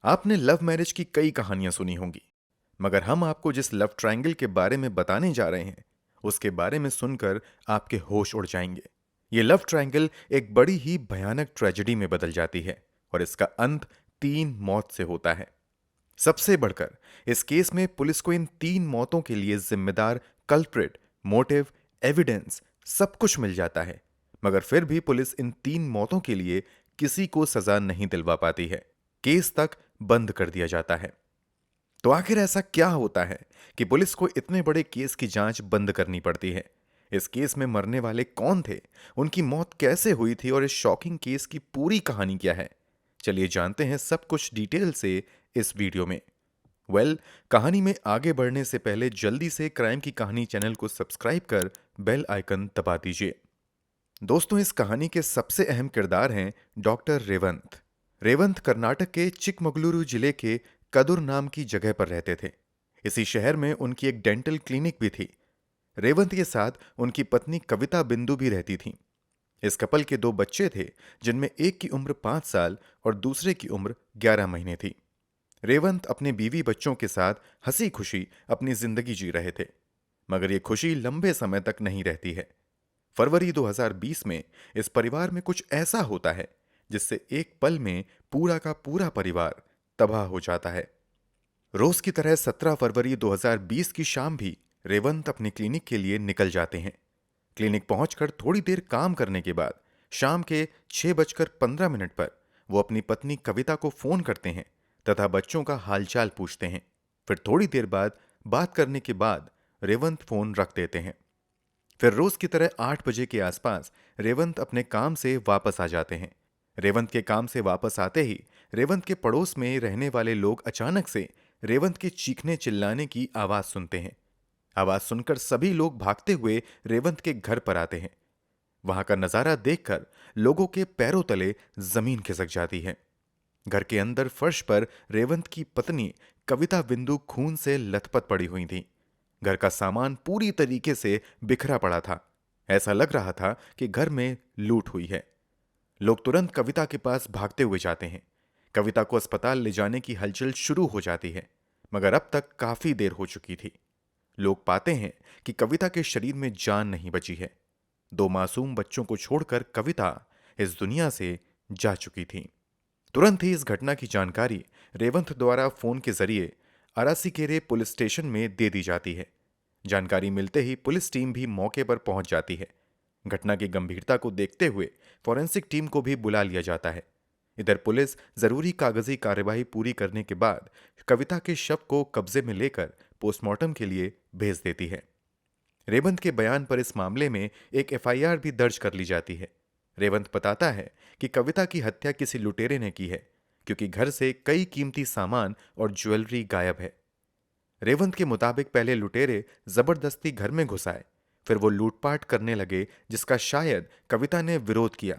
आपने love marriage की कई कहानियां सुनी होंगी, मगर हम आपको जिस लव ट्रायंगल के बारे में बताने जा रहे हैं, उसके बारे में सुनकर आपके होश उड़ जाएंगे। ये लव ट्रायंगल एक बड़ी ही भयानक ट्रेजेडी में बदल जाती है और इसका अंत 3 मौत से होता है। सबसे बढ़कर इस केस में पुलिस को इन 3 मौतों के लिए जिम्मेदार कल्प्रिट, मोटिव, एविडेंस सब कुछ मिल जाता है, मगर फिर भी पुलिस इन 3 मौतों के लिए किसी को सजा नहीं दिलवा पाती है। केस तक बंद कर दिया जाता है। तो आखिर ऐसा क्या होता है कि पुलिस को इतने बड़े केस की जांच बंद करनी पड़ती है? इस केस में मरने वाले कौन थे, उनकी मौत कैसे हुई थी और इस शॉकिंग केस की पूरी कहानी क्या है? चलिए जानते हैं सब कुछ डिटेल से इस वीडियो में। कहानी में आगे बढ़ने से पहले जल्दी से क्राइम की कहानी चैनल को सब्सक्राइब कर बेल आइकन दबा दीजिए। दोस्तों, इस कहानी के सबसे अहम किरदार हैं डॉक्टर रेवंत। रेवंत कर्नाटक के चिकमगलुरु जिले के कदुर नाम की जगह पर रहते थे। इसी शहर में उनकी एक डेंटल क्लिनिक भी थी। रेवंत के साथ उनकी पत्नी कविता बिंदु भी रहती थीं। इस कपल के 2 बच्चे थे, जिनमें एक की उम्र 5 साल और दूसरे की उम्र 11 महीने थी। रेवंत अपने बीवी बच्चों के साथ हंसी खुशी अपनी जिंदगी जी रहे थे, मगर ये खुशी लंबे समय तक नहीं रहती है। फरवरी 2020 में इस परिवार में कुछ ऐसा होता है जिससे एक पल में पूरा का पूरा परिवार तबाह हो जाता है। रोज की तरह 17 फरवरी 2020 की शाम भी रेवंत अपनी क्लिनिक के लिए निकल जाते हैं। क्लिनिक पहुंचकर थोड़ी देर काम करने के बाद शाम के 6:15 पर वो अपनी पत्नी कविता को फोन करते हैं तथा बच्चों का हालचाल पूछते हैं। फिर थोड़ी देर बाद बात करने के बाद रेवंत फोन रख देते हैं। फिर रोज की तरह 8 बजे के आसपास रेवंत अपने काम से वापस आ जाते हैं। रेवंत के काम से वापस आते ही रेवंत के पड़ोस में रहने वाले लोग अचानक से रेवंत के चीखने चिल्लाने की आवाज सुनते हैं। आवाज सुनकर सभी लोग भागते हुए रेवंत के घर पर आते हैं। वहां का नजारा देखकर लोगों के पैरों तले जमीन खिसक जाती है। घर के अंदर फर्श पर रेवंत की पत्नी कविता बिंदु खून से लथपथ पड़ी हुई थी। घर का सामान पूरी तरीके से बिखरा पड़ा था। ऐसा लग रहा था कि घर में लूट हुई है। लोग तुरंत कविता के पास भागते हुए जाते हैं। कविता को अस्पताल ले जाने की हलचल शुरू हो जाती है, मगर अब तक काफी देर हो चुकी थी। लोग पाते हैं कि कविता के शरीर में जान नहीं बची है। 2 मासूम बच्चों को छोड़कर कविता इस दुनिया से जा चुकी थी। तुरंत ही इस घटना की जानकारी रेवंत द्वारा फोन के जरिए अरासीकेरे पुलिस स्टेशन में दे दी जाती है। जानकारी मिलते ही पुलिस टीम भी मौके पर पहुंच जाती है। घटना की गंभीरता को देखते हुए फॉरेंसिक टीम को भी बुला लिया जाता है। इधर पुलिस जरूरी कागजी कार्यवाही पूरी करने के बाद कविता के शव को कब्जे में लेकर पोस्टमार्टम के लिए भेज देती है। रेवंत के बयान पर इस मामले में एक एफआईआर भी दर्ज कर ली जाती है। रेवंत बताता है कि कविता की हत्या किसी लुटेरे ने की है, क्योंकि घर से कई कीमती सामान और ज्वेलरी गायब है। रेवंत के मुताबिक पहले लुटेरे जबरदस्ती घर में घुस आए, फिर वो लूटपाट करने लगे, जिसका शायद कविता ने विरोध किया।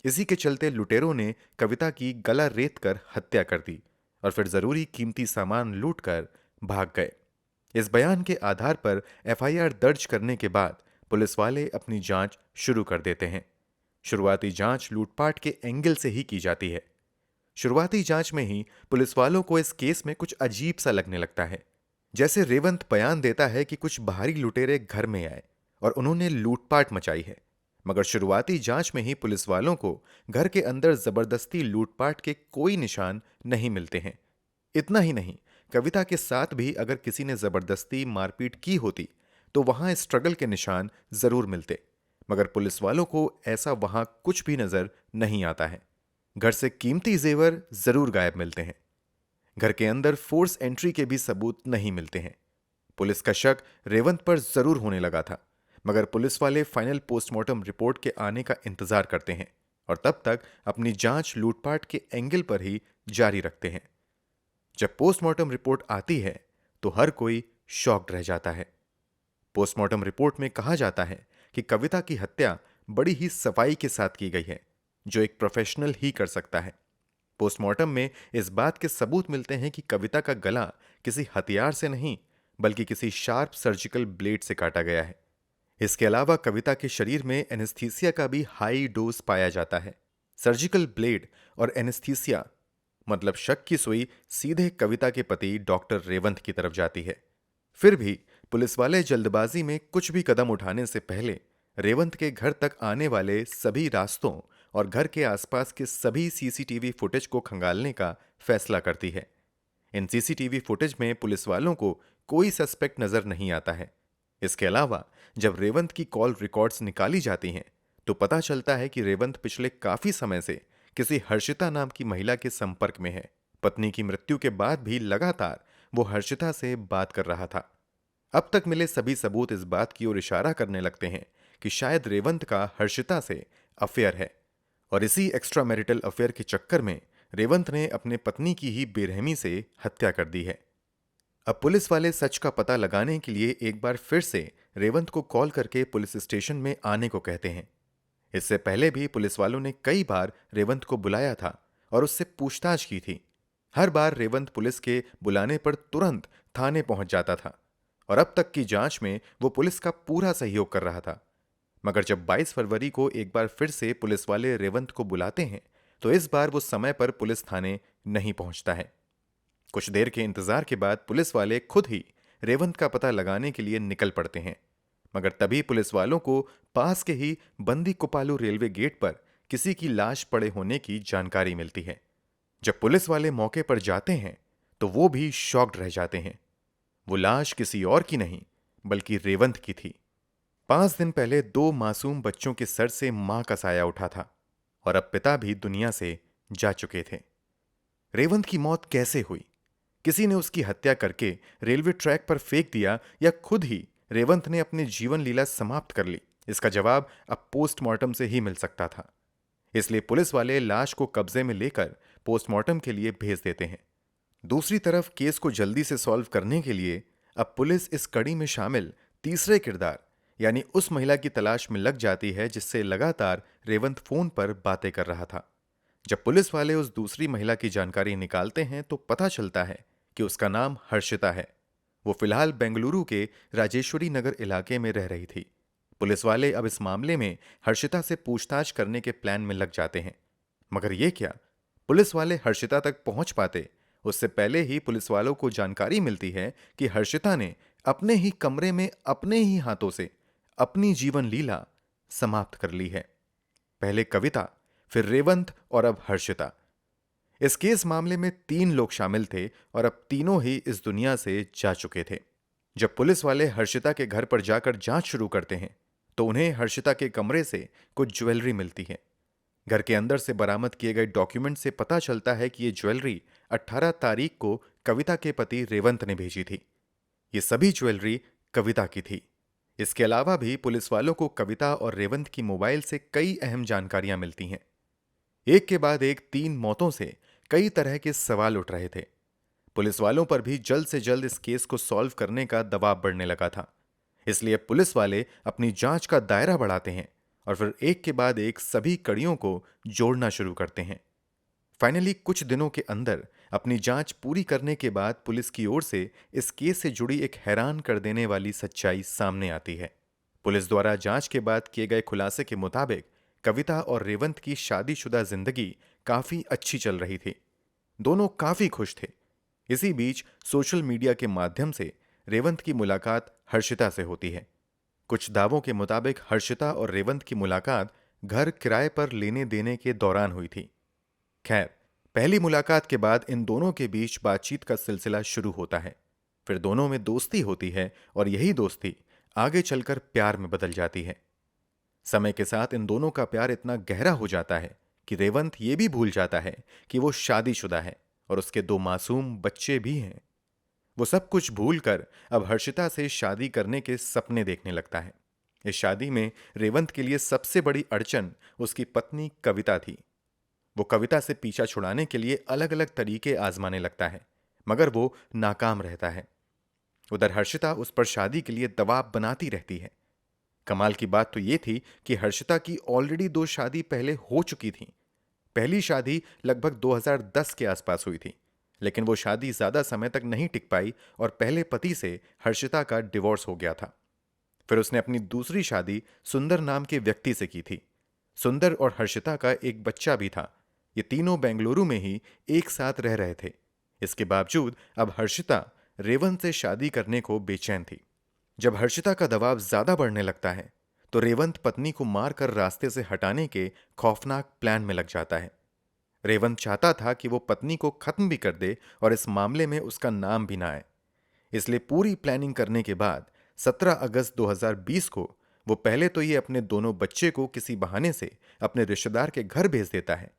इसी के चलते लुटेरों ने कविता की गला रेत कर हत्या कर दी और फिर जरूरी कीमती सामान लूटकर भाग गए। इस बयान के आधार पर एफआईआर दर्ज करने के बाद पुलिस वाले अपनी जांच शुरू कर देते हैं। शुरुआती जांच लूटपाट के एंगल से ही की जाती है। शुरुआती जांच में ही पुलिस वालों को इस केस में कुछ अजीब सा लगने लगता है। जैसे रेवंत बयान देता है कि कुछ बाहरी लुटेरे घर में आए और उन्होंने लूटपाट मचाई है, मगर शुरुआती जांच में ही पुलिस वालों को घर के अंदर जबरदस्ती लूटपाट के कोई निशान नहीं मिलते हैं। इतना ही नहीं, कविता के साथ भी अगर किसी ने जबरदस्ती मारपीट की होती तो वहां स्ट्रगल के निशान जरूर मिलते, मगर पुलिस वालों को ऐसा वहां कुछ भी नजर नहीं आता है। घर से कीमती जेवर जरूर गायब मिलते हैं। घर के अंदर फोर्स एंट्री के भी सबूत नहीं मिलते हैं। पुलिस का शक रेवंत पर जरूर होने लगा था, मगर पुलिस वाले फाइनल पोस्टमार्टम रिपोर्ट के आने का इंतजार करते हैं और तब तक अपनी जांच लूटपाट के एंगल पर ही जारी रखते हैं। जब पोस्टमार्टम रिपोर्ट आती है तो हर कोई शॉक्ड रह जाता है। पोस्टमार्टम रिपोर्ट में कहा जाता है कि कविता की हत्या बड़ी ही सफाई के साथ की गई है, जो एक प्रोफेशनल ही कर सकता है। पोस्टमार्टम में इस बात के सबूत मिलते हैं कि कविता का गला किसी हथियार से नहीं, बल्कि किसी शार्प सर्जिकल ब्लेड से काटा गया है। इसके अलावा कविता के शरीर में एनेस्थीसिया का भी हाई डोज पाया जाता है। सर्जिकल ब्लेड और एनेस्थीसिया मतलब शक की सुई सीधे कविता के पति डॉक्टर रेवंत की तरफ जाती है। फिर भी पुलिस वाले जल्दबाजी में कुछ भी कदम उठाने से पहले रेवंत के घर तक आने वाले सभी रास्तों और घर के आसपास के सभी सीसीटीवी फुटेज को खंगालने का फैसला करती है। इन सीसीटीवी फुटेज में पुलिस वालों को कोई सस्पेक्ट नजर नहीं आता है। इसके अलावा जब रेवंत की कॉल रिकॉर्ड्स निकाली जाती हैं, तो पता चलता है कि रेवंत पिछले काफी समय से किसी हर्षिता नाम की महिला के संपर्क में है। पत्नी की मृत्यु के बाद भी लगातार वो हर्षिता से बात कर रहा था। अब तक मिले सभी सबूत इस बात की ओर इशारा करने लगते हैं कि शायद रेवंत का हर्षिता से अफेयर है, और इसी एक्स्ट्रा मैरिटल अफेयर के चक्कर में रेवंत ने अपने पत्नी की ही बेरहमी से हत्या कर दी है। अब पुलिस वाले सच का पता लगाने के लिए एक बार फिर से रेवंत को कॉल करके पुलिस स्टेशन में आने को कहते हैं। इससे पहले भी पुलिस वालों ने कई बार रेवंत को बुलाया था और उससे पूछताछ की थी। हर बार रेवंत पुलिस के बुलाने पर तुरंत थाने पहुंच जाता था और अब तक की जांच में वो पुलिस का पूरा सहयोग कर रहा था। मगर जब 22 फरवरी को एक बार फिर से पुलिस वाले रेवंत को बुलाते हैं, तो इस बार वो समय पर पुलिस थाने नहीं पहुंचता है। कुछ देर के इंतजार के बाद पुलिस वाले खुद ही रेवंत का पता लगाने के लिए निकल पड़ते हैं। मगर तभी पुलिस वालों को पास के ही बंदी कुपालू रेलवे गेट पर किसी की लाश पड़े होने की जानकारी मिलती है। जब पुलिस वाले मौके पर जाते हैं, तो वो भी शॉक्ड रह जाते हैं। वो लाश किसी और की नहीं, बल्कि रेवंत की थी। 5 दिन पहले 2 मासूम बच्चों के सर से मां का साया उठा था और अब पिता भी दुनिया से जा चुके थे। रेवंत की मौत कैसे हुई? किसी ने उसकी हत्या करके रेलवे ट्रैक पर फेंक दिया या खुद ही रेवंत ने अपनी जीवन लीला समाप्त कर ली? इसका जवाब अब पोस्टमार्टम से ही मिल सकता था। इसलिए पुलिस वाले लाश को कब्जे में लेकर पोस्टमार्टम के लिए भेज देते हैं। दूसरी तरफ केस को जल्दी से सॉल्व करने के लिए अब पुलिस इस कड़ी में शामिल तीसरे किरदार यानी उस महिला की तलाश में लग जाती है जिससे लगातार रेवंत फोन पर बातें कर रहा था। जब पुलिस वाले उस दूसरी महिला की जानकारी निकालते हैं, तो पता चलता है कि उसका नाम हर्षिता है। वो फिलहाल बेंगलुरु के राजेश्वरी नगर इलाके में रह रही थी। पुलिस वाले अब इस मामले में हर्षिता से पूछताछ करने के प्लान में लग जाते हैं। मगर ये क्या, पुलिस वाले हर्षिता तक पहुंच पाते उससे पहले ही पुलिस वालों को जानकारी मिलती है कि हर्षिता ने अपने ही कमरे में अपने ही हाथों से अपनी जीवन लीला समाप्त कर ली है। पहले कविता, फिर रेवंत और अब हर्षिता। इस केस मामले में 3 लोग शामिल थे और अब तीनों ही इस दुनिया से जा चुके थे। जब पुलिस वाले हर्षिता के घर पर जाकर जांच शुरू करते हैं, तो उन्हें हर्षिता के कमरे से कुछ ज्वेलरी मिलती है। घर के अंदर से बरामद किए गए डॉक्यूमेंट से पता चलता है कि यह ज्वेलरी 18 तारीख को कविता के पति रेवंत ने भेजी थी। ये सभी ज्वेलरी कविता की थी। इसके अलावा भी पुलिस वालों को कविता और रेवंत की मोबाइल से कई अहम जानकारियां मिलती हैं। एक के बाद एक 3 मौतों से कई तरह के सवाल उठ रहे थे। पुलिस वालों पर भी जल्द से जल्द इस केस को सॉल्व करने का दबाव बढ़ने लगा था। इसलिए पुलिस वाले अपनी जांच का दायरा बढ़ाते हैं और फिर एक के बाद एक सभी कड़ियों को जोड़ना शुरू करते हैं। फाइनली कुछ दिनों के अंदर अपनी जांच पूरी करने के बाद पुलिस की ओर से इस केस से जुड़ी एक हैरान कर देने वाली सच्चाई सामने आती है। पुलिस द्वारा जांच के बाद किए गए खुलासे के मुताबिक कविता और रेवंत की शादीशुदा जिंदगी काफी अच्छी चल रही थी। दोनों काफी खुश थे। इसी बीच सोशल मीडिया के माध्यम से रेवंत की मुलाकात हर्षिता से होती है। कुछ दावों के मुताबिक हर्षिता और रेवंत की मुलाकात घर किराए पर लेने देने के दौरान हुई थी। खैर, पहली मुलाकात के बाद इन दोनों के बीच बातचीत का सिलसिला शुरू होता है। फिर दोनों में दोस्ती होती है और यही दोस्ती आगे चलकर प्यार में बदल जाती है। समय के साथ इन दोनों का प्यार इतना गहरा हो जाता है कि रेवंत ये भी भूल जाता है कि वो शादीशुदा है और उसके 2 मासूम बच्चे भी हैं। वो सब कुछ भूलकर अब हर्षिता से शादी करने के सपने देखने लगता है। इस शादी में रेवंत के लिए सबसे बड़ी अड़चन उसकी पत्नी कविता थी। वो कविता से पीछा छुड़ाने के लिए अलग अलग तरीके आजमाने लगता है, मगर वो नाकाम रहता है। उधर हर्षिता उस पर शादी के लिए दबाव बनाती रहती है। कमाल की बात तो ये थी कि हर्षिता की ऑलरेडी 2 शादी पहले हो चुकी थी। पहली शादी लगभग 2010 के आसपास हुई थी, लेकिन वो शादी ज्यादा समय तक नहीं टिक पाई और पहले पति से हर्षिता का डिवोर्स हो गया था। फिर उसने अपनी दूसरी शादी सुंदर नाम के व्यक्ति से की थी। सुंदर और हर्षिता का एक बच्चा भी था, ये तीनों बेंगलुरु में ही एक साथ रह रहे थे। इसके बावजूद अब हर्षिता रेवंत से शादी करने को बेचैन थी। जब हर्षिता का दबाव ज्यादा बढ़ने लगता है तो रेवंत पत्नी को मारकर रास्ते से हटाने के खौफनाक प्लान में लग जाता है। रेवंत चाहता था कि वो पत्नी को खत्म भी कर दे और इस मामले में उसका नाम भी ना आए। इसलिए पूरी प्लानिंग करने के बाद 17 अगस्त 2020 को वो पहले तो ये अपने दोनों बच्चे को किसी बहाने से अपने रिश्तेदार के घर भेज देता है।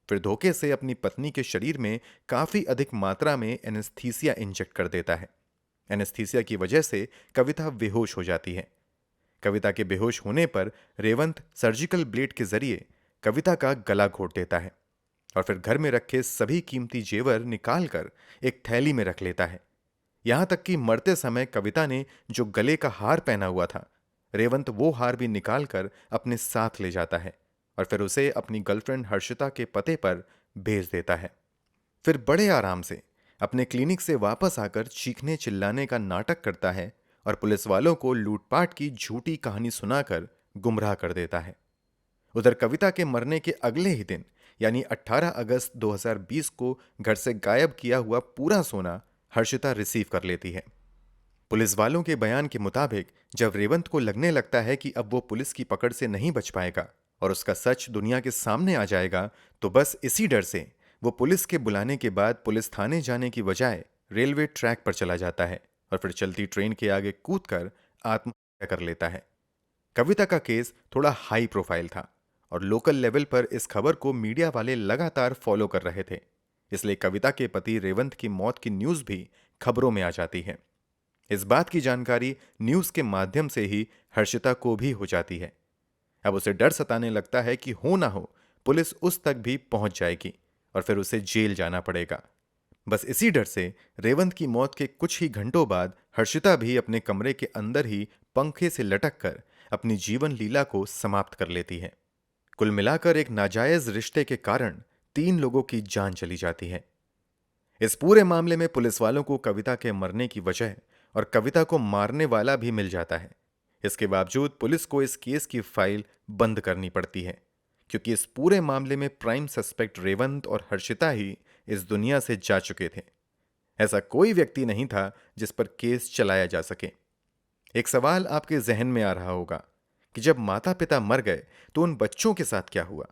फिर धोखे से अपनी पत्नी के शरीर में काफी अधिक मात्रा में एनेस्थीसिया इंजेक्ट कर देता है। एनेस्थीसिया की वजह से कविता बेहोश हो जाती है। कविता के बेहोश होने पर रेवंत सर्जिकल ब्लेड के जरिए कविता का गला घोट देता है और फिर घर में रखे सभी कीमती जेवर निकालकर एक थैली में रख लेता है। यहां तक कि मरते समय कविता ने जो गले का हार पहना हुआ था, रेवंत वो हार भी निकालकर अपने साथ ले जाता है और फिर उसे अपनी गर्लफ्रेंड हर्षिता के पते पर भेज देता है। फिर बड़े आराम से अपने क्लिनिक से वापस आकर चीखने चिल्लाने का नाटक करता है और पुलिस वालों को लूटपाट की झूठी कहानी सुनाकर गुमराह कर देता है। उधर कविता के मरने के अगले ही दिन यानी 18 अगस्त 2020 को घर से गायब किया हुआ पूरा सोना हर्षिता रिसीव कर लेती है। पुलिस वालों के बयान के मुताबिक जब रेवंत को लगने लगता है कि अब वो पुलिस की पकड़ से नहीं बच पाएगा और उसका सच दुनिया के सामने आ जाएगा, तो बस इसी डर से वो पुलिस के बुलाने के बाद पुलिस थाने जाने की बजाय रेलवे ट्रैक पर चला जाता है और फिर चलती ट्रेन के आगे कूदकर आत्महत्या कर लेता है। कविता का केस थोड़ा हाई प्रोफाइल था और लोकल लेवल पर इस खबर को मीडिया वाले लगातार फॉलो कर रहे थे। इसलिए कविता के पति रेवंत की मौत की न्यूज भी खबरों में आ जाती है। इस बात की जानकारी न्यूज के माध्यम से ही हर्षिता को भी हो जाती है। अब उसे डर सताने लगता है कि हो ना हो पुलिस उस तक भी पहुंच जाएगी और फिर उसे जेल जाना पड़ेगा। बस इसी डर से रेवंत की मौत के कुछ ही घंटों बाद हर्षिता भी अपने कमरे के अंदर ही पंखे से लटक कर अपनी जीवन लीला को समाप्त कर लेती है। कुल मिलाकर एक नाजायज रिश्ते के कारण 3 लोगों की जान चली जाती है। इस पूरे मामले में पुलिस वालों को कविता के मरने की वजह और कविता को मारने वाला भी मिल जाता है। इसके बावजूद पुलिस को इस केस की फाइल बंद करनी पड़ती है क्योंकि इस पूरे मामले में प्राइम सस्पेक्ट रेवंत और हर्षिता ही इस दुनिया से जा चुके थे। ऐसा कोई व्यक्ति नहीं था जिस पर केस चलाया जा सके। एक सवाल आपके जहन में आ रहा होगा कि जब माता पिता मर गए तो उन बच्चों के साथ क्या हुआ।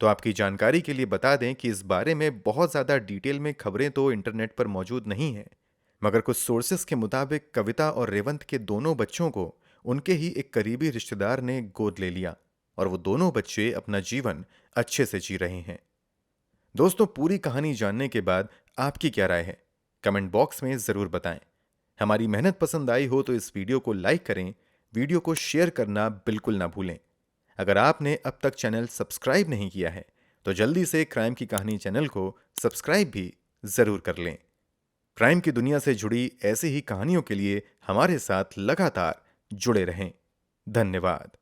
तो आपकी जानकारी के लिए बता दें कि इस बारे में बहुत ज्यादा डिटेल में खबरें तो इंटरनेट पर मौजूद नहीं हैं, मगर कुछ सोर्सेस के मुताबिक कविता और रेवंत के दोनों बच्चों को उनके ही एक करीबी रिश्तेदार ने गोद ले लिया और वो दोनों बच्चे अपना जीवन अच्छे से जी रहे हैं। दोस्तों, पूरी कहानी जानने के बाद आपकी क्या राय है, कमेंट बॉक्स में जरूर बताएं। हमारी मेहनत पसंद आई हो तो इस वीडियो को लाइक करें, वीडियो को शेयर करना बिल्कुल ना भूलें। अगर आपने अब तक चैनल सब्सक्राइब नहीं किया है तो जल्दी से क्राइम की कहानी चैनल को सब्सक्राइब भी जरूर कर लें। क्राइम की दुनिया से जुड़ी ऐसी ही कहानियों के लिए हमारे साथ लगातार जुड़े रहें। धन्यवाद।